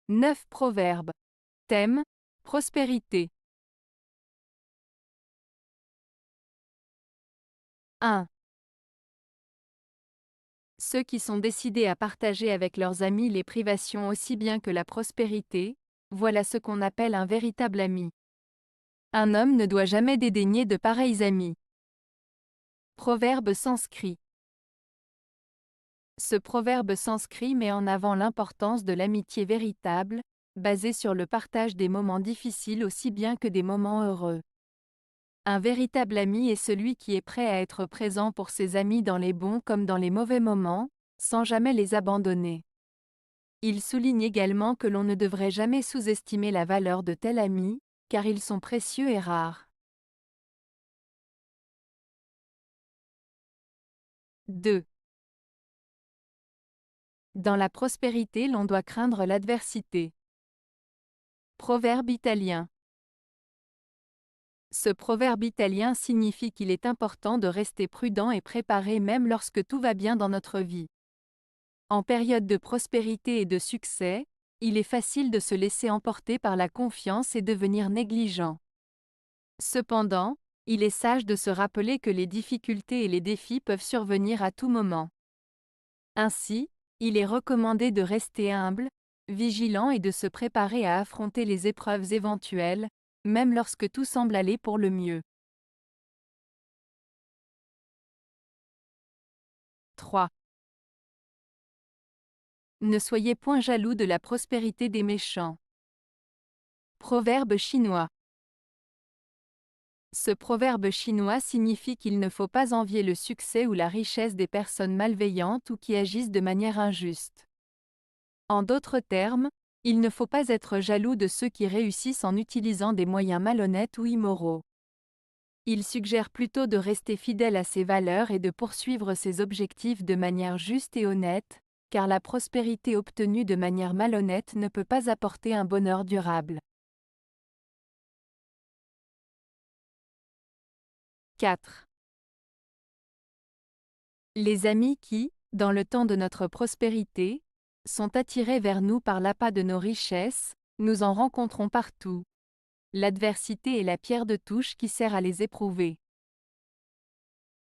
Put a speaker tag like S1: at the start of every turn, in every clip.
S1: 9 proverbes. Thème: prospérité. 1. Ceux qui sont décidés à partager avec leurs amis les privations aussi bien que la prospérité, voilà ce qu'on appelle un véritable ami. Un homme ne doit jamais dédaigner de pareils amis. Proverbe sanskrit. Ce proverbe sanskrit met en avant l'importance de l'amitié véritable, basée sur le partage des moments difficiles aussi bien que des moments heureux. Un véritable ami est celui qui est prêt à être présent pour ses amis dans les bons comme dans les mauvais moments, sans jamais les abandonner. Il souligne également que l'on ne devrait jamais sous-estimer la valeur de tels amis, car ils sont précieux et rares. 2. Dans la prospérité, l'on doit craindre l'adversité. Proverbe italien. Ce proverbe italien signifie qu'il est important de rester prudent et préparé même lorsque tout va bien dans notre vie. En période de prospérité et de succès, il est facile de se laisser emporter par la confiance et devenir négligent. Cependant, il est sage de se rappeler que les difficultés et les défis peuvent survenir à tout moment. Ainsi, il est recommandé de rester humble, vigilant et de se préparer à affronter les épreuves éventuelles, même lorsque tout semble aller pour le mieux. 3. Ne soyez point jaloux de la prospérité des méchants. Proverbe chinois. Ce proverbe chinois signifie qu'il ne faut pas envier le succès ou la richesse des personnes malveillantes ou qui agissent de manière injuste. En d'autres termes, il ne faut pas être jaloux de ceux qui réussissent en utilisant des moyens malhonnêtes ou immoraux. Il suggère plutôt de rester fidèle à ses valeurs et de poursuivre ses objectifs de manière juste et honnête, car la prospérité obtenue de manière malhonnête ne peut pas apporter un bonheur durable. 4. Les amis qui, dans le temps de notre prospérité, sont attirés vers nous par l'appât de nos richesses, nous en rencontrons partout. L'adversité est la pierre de touche qui sert à les éprouver.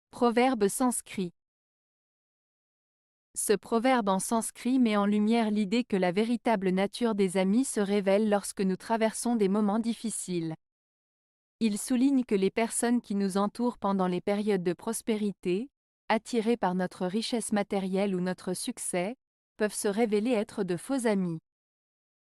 S1: Proverbe sanskrit. Ce proverbe en sanskrit met en lumière l'idée que la véritable nature des amis se révèle lorsque nous traversons des moments difficiles. Il souligne que les personnes qui nous entourent pendant les périodes de prospérité, attirées par notre richesse matérielle ou notre succès, peuvent se révéler être de faux amis.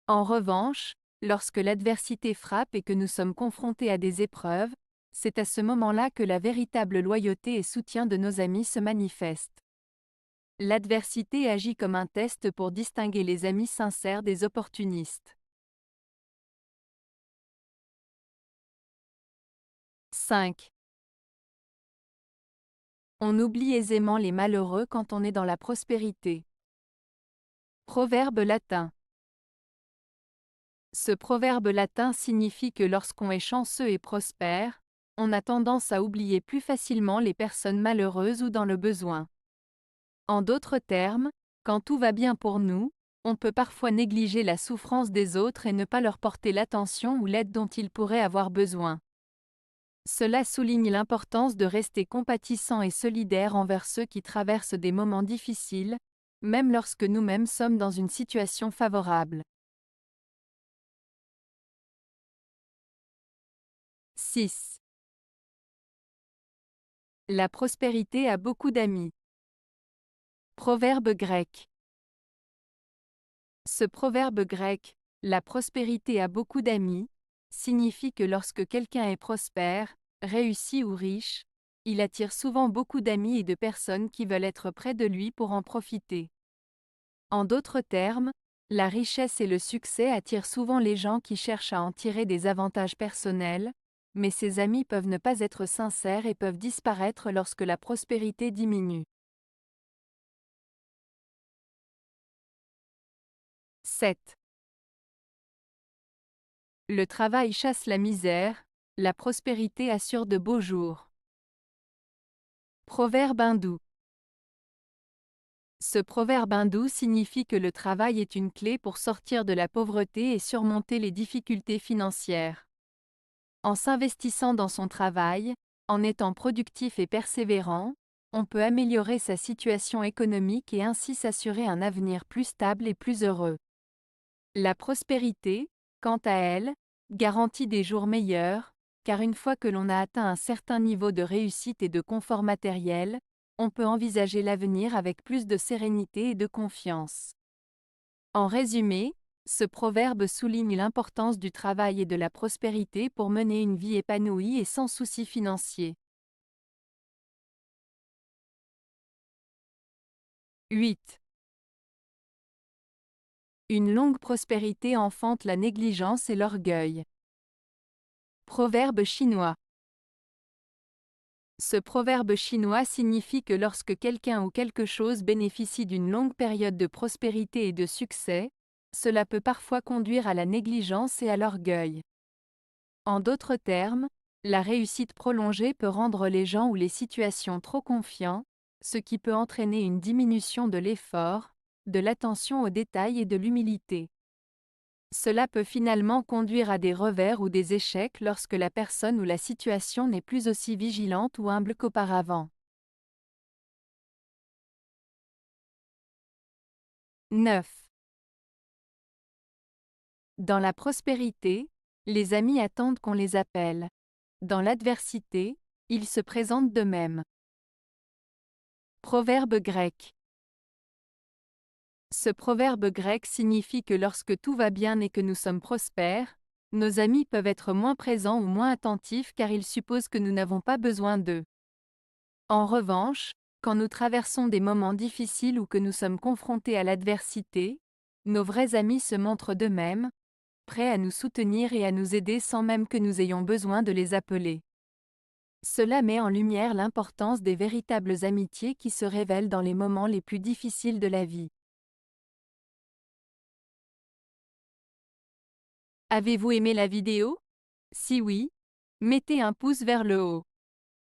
S1: En revanche, lorsque l'adversité frappe et que nous sommes confrontés à des épreuves, c'est à ce moment-là que la véritable loyauté et soutien de nos amis se manifestent. L'adversité agit comme un test pour distinguer les amis sincères des opportunistes. 5. On oublie aisément les malheureux quand on est dans la prospérité. Proverbe latin. Ce proverbe latin signifie que lorsqu'on est chanceux et prospère, on a tendance à oublier plus facilement les personnes malheureuses ou dans le besoin. En d'autres termes, quand tout va bien pour nous, on peut parfois négliger la souffrance des autres et ne pas leur porter l'attention ou l'aide dont ils pourraient avoir besoin. Cela souligne l'importance de rester compatissant et solidaire envers ceux qui traversent des moments difficiles, même lorsque nous-mêmes sommes dans une situation favorable. 6. La prospérité a beaucoup d'amis. Proverbe grec. Ce proverbe grec, la prospérité a beaucoup d'amis, signifie que lorsque quelqu'un est prospère, réussi ou riche, il attire souvent beaucoup d'amis et de personnes qui veulent être près de lui pour en profiter. En d'autres termes, la richesse et le succès attirent souvent les gens qui cherchent à en tirer des avantages personnels, mais ces amis peuvent ne pas être sincères et peuvent disparaître lorsque la prospérité diminue. 7. Le travail chasse la misère, la prospérité assure de beaux jours. Proverbe hindou. Ce proverbe hindou signifie que le travail est une clé pour sortir de la pauvreté et surmonter les difficultés financières. En s'investissant dans son travail, en étant productif et persévérant, on peut améliorer sa situation économique et ainsi s'assurer un avenir plus stable et plus heureux. La prospérité, quant à elle, garantit des jours meilleurs, car une fois que l'on a atteint un certain niveau de réussite et de confort matériel, on peut envisager l'avenir avec plus de sérénité et de confiance. En résumé, ce proverbe souligne l'importance du travail et de la prospérité pour mener une vie épanouie et sans soucis financiers. 8. Une longue prospérité enfante la négligence et l'orgueil. Proverbe chinois. Ce proverbe chinois signifie que lorsque quelqu'un ou quelque chose bénéficie d'une longue période de prospérité et de succès, cela peut parfois conduire à la négligence et à l'orgueil. En d'autres termes, la réussite prolongée peut rendre les gens ou les situations trop confiants, ce qui peut entraîner une diminution de l'effort, de l'attention aux détails et de l'humilité. Cela peut finalement conduire à des revers ou des échecs lorsque la personne ou la situation n'est plus aussi vigilante ou humble qu'auparavant. 9. Dans la prospérité, les amis attendent qu'on les appelle. Dans l'adversité, ils se présentent d'eux-mêmes. Proverbe grec. Ce proverbe grec signifie que lorsque tout va bien et que nous sommes prospères, nos amis peuvent être moins présents ou moins attentifs car ils supposent que nous n'avons pas besoin d'eux. En revanche, quand nous traversons des moments difficiles ou que nous sommes confrontés à l'adversité, nos vrais amis se montrent d'eux-mêmes, prêts à nous soutenir et à nous aider sans même que nous ayons besoin de les appeler. Cela met en lumière l'importance des véritables amitiés qui se révèlent dans les moments les plus difficiles de la vie. Avez-vous aimé la vidéo? Si oui, mettez un pouce vers le haut.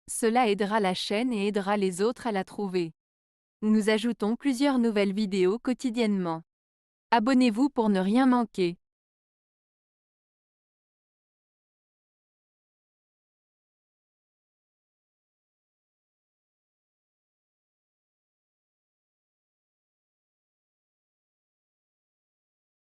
S1: Cela aidera la chaîne et aidera les autres à la trouver. Nous ajoutons plusieurs nouvelles vidéos quotidiennement. Abonnez-vous pour ne rien manquer.